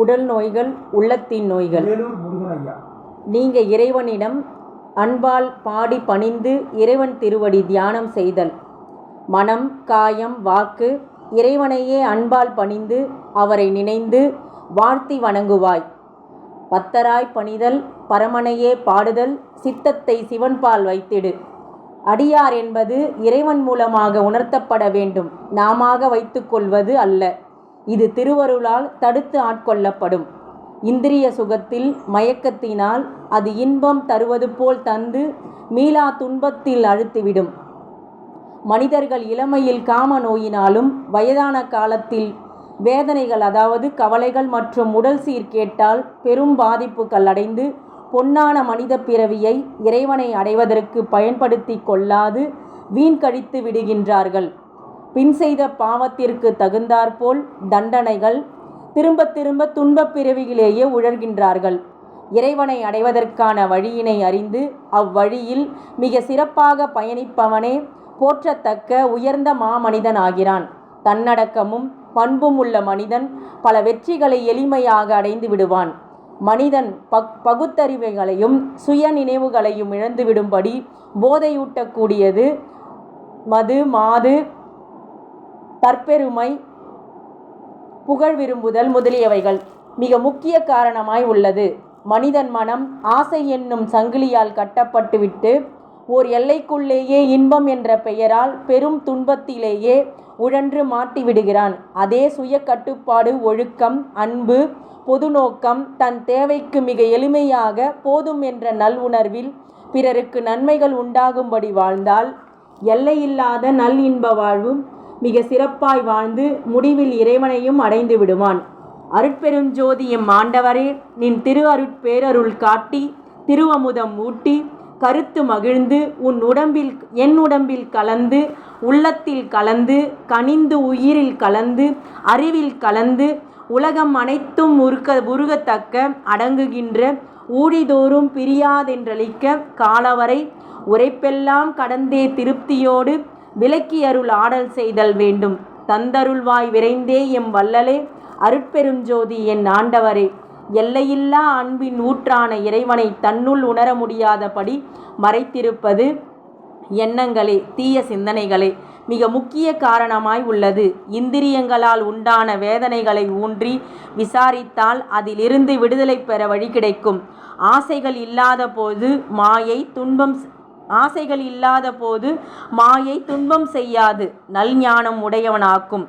உடல் நோய்கள், உள்ளத்தின் நோய்கள். நீங்க இறைவனிடம் அன்பால் பாடி பணிந்து இறைவன் திருவடி தியானம் செய்தல். மனம், காயம், வாக்கு இறைவனையே அன்பால் பணிந்து அவரை நினைந்து வாழ்த்தி வணங்குவாய். பத்தராய் பணிதல், பரமனையே பாடுதல், சித்தத்தை சிவன்பால் வைத்திடு. அடியார் என்பது இறைவன் மூலமாக உணர்த்தப்பட வேண்டும், நாமாக வைத்துக் கொள்வது அல்ல. இது திருவருளால் தடுத்து ஆட்கொள்ளப்படும். இந்திரிய சுகத்தில் மயக்கத்தினால் அது இன்பம் தருவது போல் தந்து மீளா துன்பத்தில் அழுத்திவிடும். மனிதர்கள் இளமையில் காம நோயினாலும் வயதான காலத்தில் வேதனைகள், அதாவது கவலைகள் மற்றும் உடல் சீர்கேட்டால் பெரும் பாதிப்புகள் அடைந்து பொன்னான மனித பிறவியை இறைவனை அடைவதற்கு பயன்படுத்தி கொள்ளாது வீண்கழித்து விடுகின்றார்கள். பின் செய்த பாவத்திற்கு தகுந்தாற்போல் தண்டனைகள் திரும்ப திரும்ப துன்பப் பிறவியிலேயே உழல்கின்றார்கள். இறைவனை அடைவதற்கான வழியினை அறிந்து அவ்வழியில் மிக சிறப்பாக பயணிப்பவனே போற்றத்தக்க உயர்ந்த மாமனிதன் ஆகிறான். தன்னடக்கமும் பண்பும் உள்ள மனிதன் பல வெற்றிகளை எளிமையாக அடைந்து விடுவான். மனிதன் பகுத்தறிவுகளையும் சுய நினைவுகளையும் இழந்துவிடும்படி போதையூட்டக்கூடியது மது, மாது, தற்பெருமை, புகழ் விரும்புதல் முதலியவைகள் மிக முக்கிய காரணமாய் உள்ளது. மனிதன் மனம் ஆசை என்னும் சங்கிலியால் கட்டப்பட்டுவிட்டு ஓர் எல்லைக்குள்ளேயே இன்பம் என்ற பெயரால் பெரும் துன்பத்திலேயே உழன்று மாட்டிவிடுகிறான். அதே சுய கட்டுப்பாடு, ஒழுக்கம், அன்பு, பொது நோக்கம், தன் தேவைக்கு மிக எளிமையாக போதும் என்ற நல் உணர்வில் பிறருக்கு நன்மைகள் உண்டாகும்படி வாழ்ந்தால் எல்லையில்லாத நல் இன்ப வாழ்வும் மிக சிறப்பாய் வாழ்ந்து முடிவில் இறைவனையும் அடைந்து விடுவான். அருட்பெருஞ்சோதி எம் ஆண்டவரே, நின் திரு அருட்பேரருள் காட்டி திருவமுதம் ஊட்டி கருத்து மகிழ்ந்து உன் உடம்பில் என் உடம்பில் கலந்து உள்ளத்தில் கலந்து கனிந்து உயிரில் கலந்து அறிவில் கலந்து உலகம் அனைத்தும் உருகத்தக்க அடங்குகின்ற ஊழிதோறும் பிரியாதென்றளிக்க காலவரை உரைப்பெல்லாம் கடந்தே திருப்தியோடு விலக்கி அருள் ஆடல் செய்தல் வேண்டும். தந்தருள்வாய் விரைந்தே எம் வல்லலே, அருட்பெருஞ்சோதி என் ஆண்டவரே. எல்லையில்லா அன்பின் ஊற்றான இறைவனை தன்னுள் உணர முடியாதபடி மறைத்திருப்பது எண்ணங்களே, தீய சிந்தனைகளே மிக முக்கிய காரணமாய் உள்ளது. இந்திரியங்களால் உண்டான வேதனைகளை ஊன்றி விசாரித்தால் அதிலிருந்து விடுதலை பெற வழி கிடைக்கும். ஆசைகள் இல்லாத போது மாயை துன்பம் செய்யாது நல் ஞானம் உடையவனாக்கும்.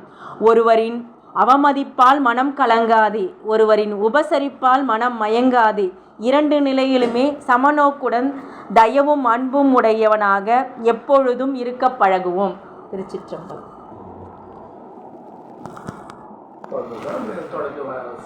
ஒருவரின் அவமதிப்பால் மனம் கலங்காதே, ஒருவரின் உபசரிப்பால் மனம் மயங்காதே. இரண்டு நிலையிலுமே சமநோக்குடன் தயவும் அன்பும் உடையவனாக எப்பொழுதும் இருக்க பழகுவோம். திருச்சிற்றம்பலம்.